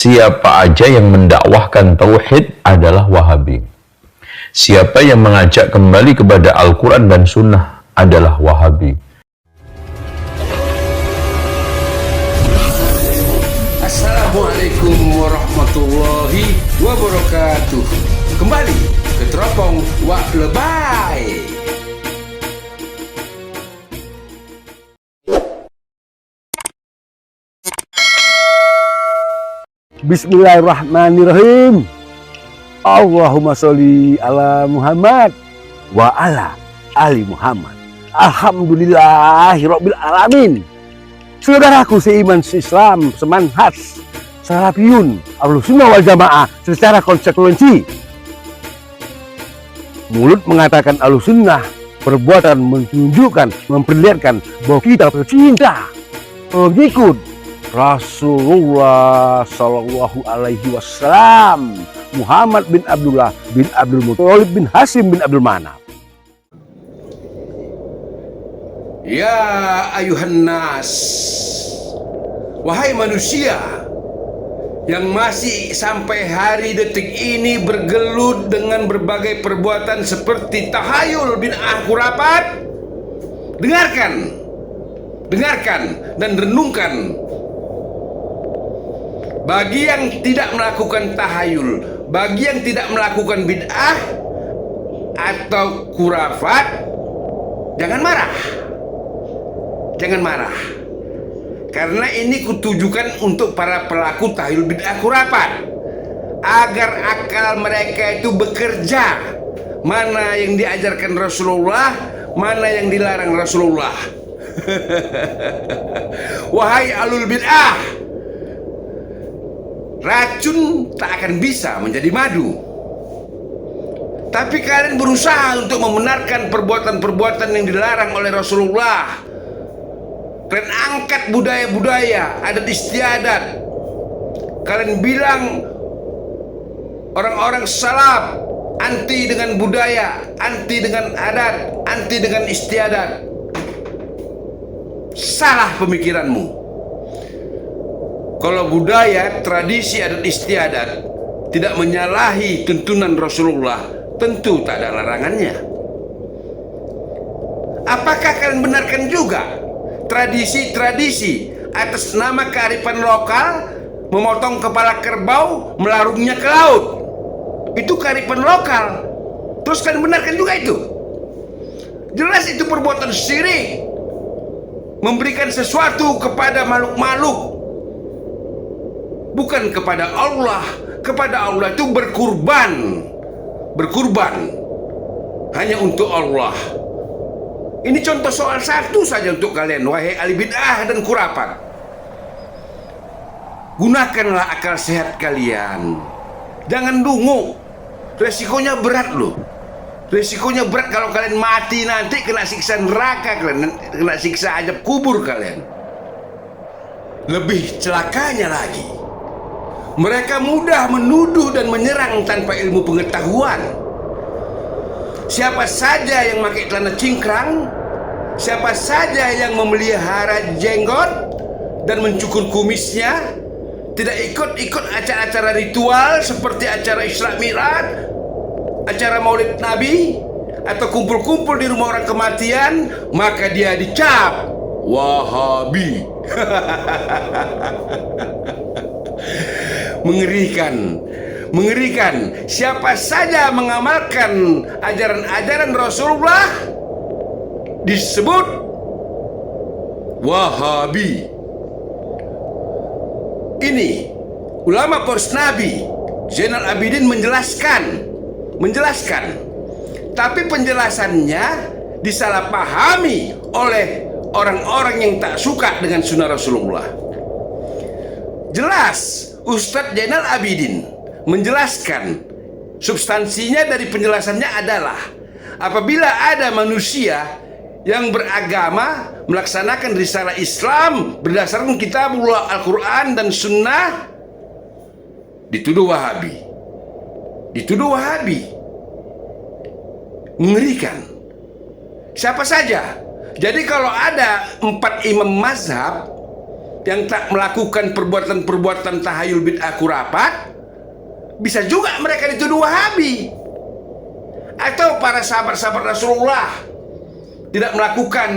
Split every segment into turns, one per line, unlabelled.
Siapa aja yang mendakwahkan tauhid adalah Wahabi. Siapa yang mengajak kembali kepada Al-Quran dan Sunnah adalah Wahabi.
Assalamualaikum warahmatullahi wabarakatuh. Kembali ke Teropong Wak Lebay.
Bismillahirrahmanirrahim. Allahumma sholli ala Muhammad wa ala ali Muhammad. Alhamdulillahirabbil alamin. Saudaraku seiman seislam, semanhat, salafiyun, Ahlussunnah wal Jamaah secara konsekuensi. Mulut mengatakan Ahlussunnah, perbuatan menunjukkan, memperlihatkan bahwa kita bercinta, mengikut Rasulullah Sallallahu Alaihi Wasallam, Muhammad bin Abdullah bin Abdul Muthalib bin Hashim bin Abdul Manaf.
Ya ayuhan nas, wahai manusia yang masih sampai hari detik ini bergelut dengan berbagai perbuatan seperti tahayul bid'ah khurafat, dengarkan dan renungkan. Bagi yang tidak melakukan tahayul, bagi yang tidak melakukan bid'ah atau khurafat, jangan marah. Jangan marah. Karena ini kutujukan untuk para pelaku tahayul bid'ah khurafat, agar akal mereka itu bekerja. Mana yang diajarkan Rasulullah, mana yang dilarang Rasulullah. Wahai alul bid'ah, racun tak akan bisa menjadi madu. Tapi kalian berusaha untuk membenarkan perbuatan-perbuatan yang dilarang oleh Rasulullah. Kalian angkat budaya-budaya, adat istiadat. Kalian bilang orang-orang salaf anti dengan budaya, anti dengan adat, anti dengan istiadat. Salah pemikiranmu. Kalau budaya, tradisi, adat istiadat tidak menyalahi tuntunan Rasulullah, tentu tak ada larangannya. Apakah kalian benarkan juga tradisi-tradisi atas nama kearifan lokal, memotong kepala kerbau, melarungnya ke laut? Itu kearifan lokal. Terus kalian benarkan juga itu? Jelas itu perbuatan syirik, memberikan sesuatu kepada makhluk-makhluk, bukan kepada Allah. Kepada Allah itu berkurban hanya untuk Allah. Ini contoh soal satu saja untuk kalian, wahai ahli bid'ah dan khurafat. Gunakanlah akal sehat kalian, jangan dungu. Resikonya berat loh. Resikonya berat kalau kalian mati nanti, kena siksa neraka kalian, kena siksa azab kubur kalian. Lebih celakanya lagi, mereka mudah menuduh dan menyerang tanpa ilmu pengetahuan. Siapa saja yang pakai celana cingkrang, siapa saja yang memelihara jenggot dan mencukur kumisnya, tidak ikut-ikut acara-acara ritual seperti acara Isra Mi'raj, acara Maulid Nabi, atau kumpul-kumpul di rumah orang kematian, maka dia dicap Wahabi. Mengerikan. Siapa saja mengamalkan ajaran-ajaran Rasulullah disebut Wahabi. Ini ulama poros Nabi Zainal Abidin menjelaskan, tapi penjelasannya disalahpahami oleh orang-orang yang tak suka dengan sunnah Rasulullah. Jelas Ustadz Zainal Abidin menjelaskan, substansinya dari penjelasannya adalah apabila ada manusia yang beragama melaksanakan risalah Islam berdasarkan kitabullah Al-Quran dan Sunnah, dituduh Wahabi. Mengerikan. Siapa saja. Jadi kalau ada 4 imam mazhab yang tak melakukan perbuatan-perbuatan tahayul bid'ah kurapat, bisa juga mereka dituduh Wahabi. Atau para sahabat-sahabat Rasulullah tidak melakukan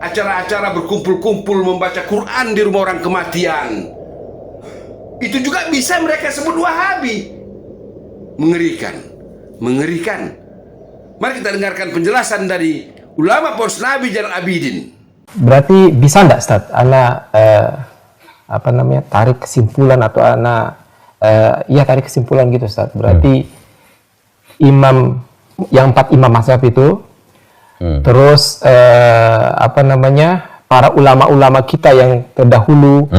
acara-acara berkumpul-kumpul membaca Quran di rumah orang kematian, itu juga bisa mereka sebut Wahabi. Mengerikan, mengerikan. Mari kita dengarkan penjelasan dari ulama Poros Nabi Zainal Abidin.
Berarti bisa enggak Ustaz, ana tarik kesimpulan atau tarik kesimpulan gitu Ustaz. Berarti empat imam mazhab itu, terus para ulama-ulama kita yang terdahulu,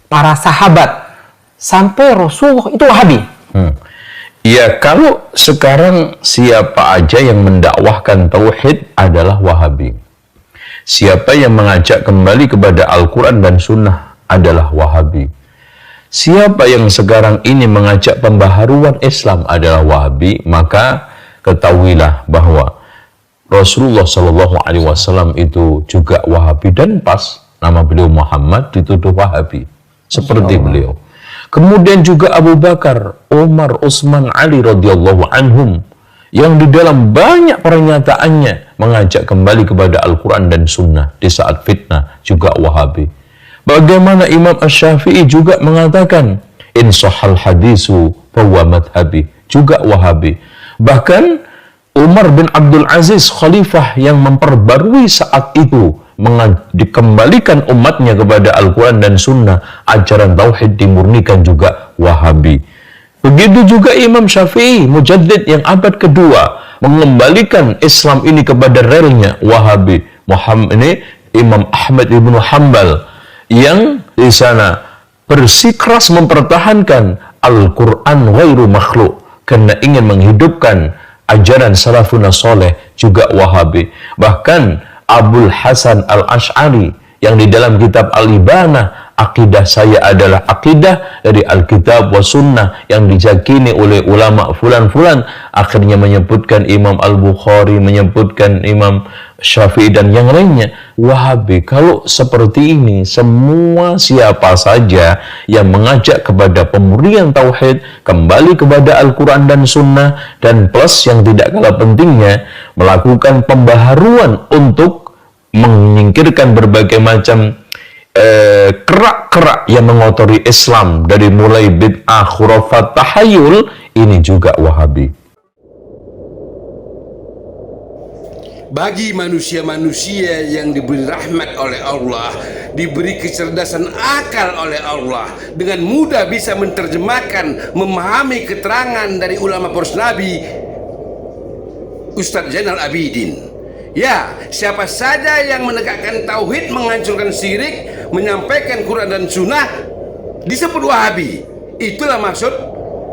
para sahabat sampai Rasulullah itu Wahabi.
Ya, kalau sekarang siapa aja yang mendakwahkan tauhid adalah Wahabi. Siapa yang mengajak kembali kepada Al-Quran dan Sunnah adalah Wahabi. Siapa yang sekarang ini mengajak pembaharuan Islam adalah Wahabi, maka ketahuilah bahwa Rasulullah Shallallahu Alaihi Wasallam itu juga Wahabi, dan pas nama beliau Muhammad dituduh Wahabi seperti beliau. Kemudian juga Abu Bakar, Umar, Utsman, Ali radhiyallahu anhum yang di dalam banyak pernyataannya mengajak kembali kepada Al-Quran dan Sunnah di saat fitnah juga Wahabi. Bagaimana Imam Asy-Syafi'i juga mengatakan in sahal hadisu fahuwa madhabi, juga Wahabi. Bahkan Umar bin Abdul Aziz khalifah yang memperbarui saat itu dikembalikan umatnya kepada Al-Quran dan Sunnah, ajaran tauhid dimurnikan juga Wahabi. Begitu juga Imam Syafi'i, mujaddid yang abad kedua, mengembalikan Islam ini kepada relnya Wahabi. Muhammad ini Imam Ahmad ibnu Hanbal yang di sana bersikeras mempertahankan Al-Quran ghairu makhluk karena ingin menghidupkan ajaran salafun soleh, juga Wahabi. Bahkan Abul Hasan Al-Asy'ari yang di dalam kitab Al-Ibanah, akidah saya adalah akidah dari Alkitab wa Sunnah yang diyakini oleh ulama fulan-fulan, akhirnya menyebutkan Imam Al-Bukhari, menyebutkan Imam Syafi'i dan yang lainnya Wahabi. Kalau seperti ini, semua siapa saja yang mengajak kepada pemurnian tauhid, kembali kepada Al-Quran dan Sunnah, dan plus yang tidak kalah pentingnya melakukan pembaharuan untuk menyingkirkan berbagai macam kerak-kerak yang mengotori Islam dari mulai bid'ah, khurafat, tahayul, ini juga Wahabi.
Bagi manusia-manusia yang diberi rahmat oleh Allah, diberi kecerdasan akal oleh Allah, dengan mudah bisa menerjemahkan, memahami keterangan dari ulama Poros Nabi Ustadz Zainal Abidin. Ya, siapa saja yang menegakkan tauhid, menghancurkan syirik, menyampaikan Quran dan Sunnah, disebut Wahabi. Itulah maksud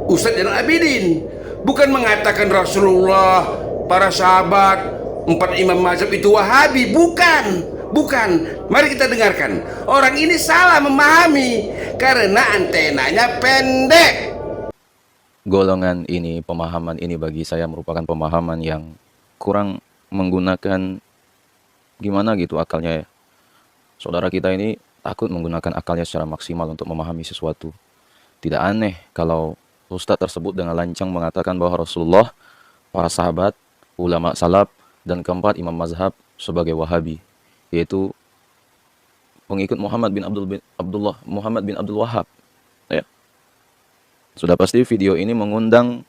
Ustadz Zainal Abidin. Bukan mengatakan Rasulullah, para sahabat, 4 imam mazhab itu Wahabi. Bukan. Mari kita dengarkan. Orang ini salah memahami karena antenanya pendek.
Golongan ini, pemahaman ini bagi saya merupakan pemahaman yang kurang menggunakan gimana gitu akalnya ya. Saudara kita ini takut menggunakan akalnya secara maksimal untuk memahami sesuatu. Tidak aneh kalau ustadz tersebut dengan lancang mengatakan bahwa Rasulullah, para sahabat, ulama salaf, dan keempat imam mazhab sebagai Wahabi, yaitu pengikut Muhammad bin Abdul Wahhab. Ya. Sudah pasti video ini mengundang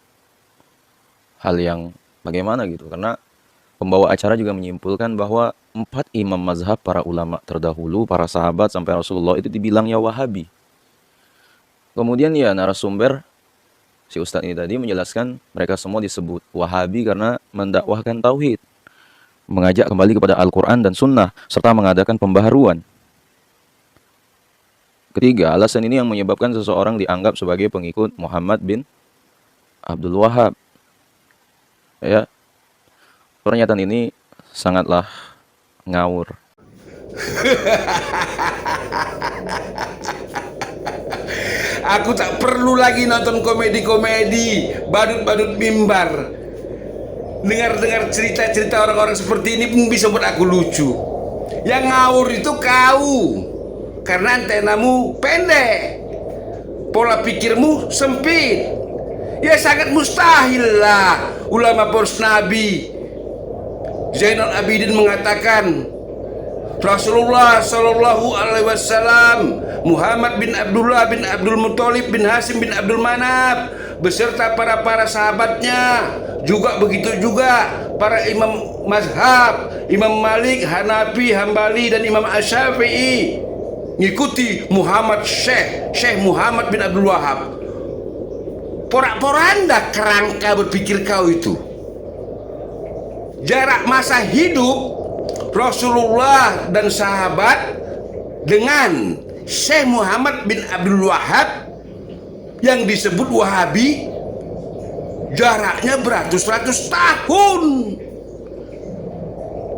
hal yang bagaimana gitu, karena pembawa acara juga menyimpulkan bahwa 4 imam mazhab para ulama terdahulu, para sahabat sampai Rasulullah itu dibilangnya Wahabi. Kemudian ya narasumber si ustadz ini tadi menjelaskan mereka semua disebut Wahabi karena mendakwahkan tauhid, mengajak kembali kepada Al-Quran dan Sunnah, serta mengadakan pembaharuan. Ketiga, alasan ini yang menyebabkan seseorang dianggap sebagai pengikut Muhammad bin Abdul Wahhab. Ya, pernyataan ini sangatlah ngawur.
Aku tak perlu lagi nonton komedi-komedi, badut-badut mimbar. Dengar-dengar cerita-cerita orang-orang seperti ini pun bisa buat aku lucu. Yang ngawur itu kau. karena antenamu pendek, pola pikirmu sempit. Ya sangat mustahil lah ulama poros Nabi Zainal Abidin mengatakan Rasulullah Shallallahu Alaihi Wasallam, Muhammad bin Abdullah bin Abdul Muthalib bin Hasim bin Abdul Manaf beserta para sahabatnya, juga begitu juga para imam mazhab, Imam Malik, Hanafi, Hambali dan Imam Asy-Syafi'i ngikuti Muhammad Syekh Muhammad bin Abdul Wahab. Porak-poranda kerangka berpikir kau itu. Jarak masa hidup Rasulullah dan sahabat dengan Syekh Muhammad bin Abdul Wahab yang disebut Wahabi jaraknya beratus-ratus tahun.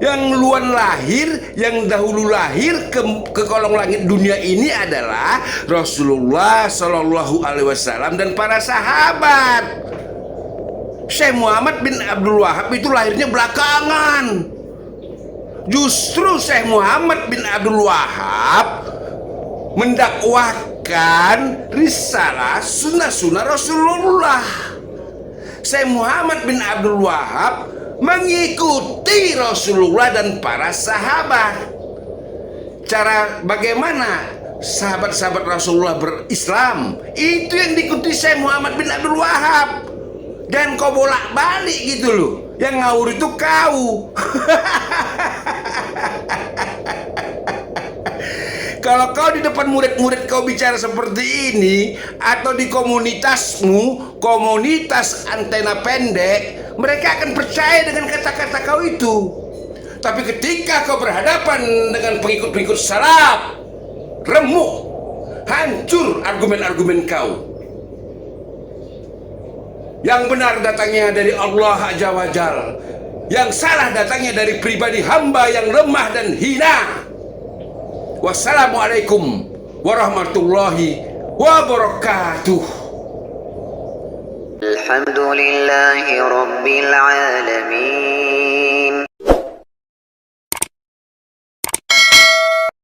Yang luan lahir, yang dahulu lahir ke kolong langit dunia ini adalah Rasulullah Shallallahu Alaihi Wasallam dan para sahabat. Syekh Muhammad bin Abdul Wahab itu lahirnya belakangan. Justru Syekh Muhammad bin Abdul Wahab mendakwahkan risalah sunnah-sunnah Rasulullah. Syekh Muhammad bin Abdul Wahab mengikuti Rasulullah dan para sahabat. Cara bagaimana sahabat-sahabat Rasulullah berislam, itu yang diikuti Syekh Muhammad bin Abdul Wahab. Dan kau bolak-balik gitu loh. Yang ngawur itu kau. Kalau kau di depan murid-murid kau bicara seperti ini, atau di komunitasmu, komunitas antena pendek, mereka akan percaya dengan kata-kata kau itu. Tapi ketika kau berhadapan dengan pengikut-pengikut salaf, remuk, hancur argumen-argumen kau. Yang benar datangnya dari Allah Azza wa Jalla, yang salah datangnya dari pribadi hamba yang lemah dan hina. Wassalamualaikum warahmatullahi wabarakatuh.
Alhamdulillahi rabbil alamin.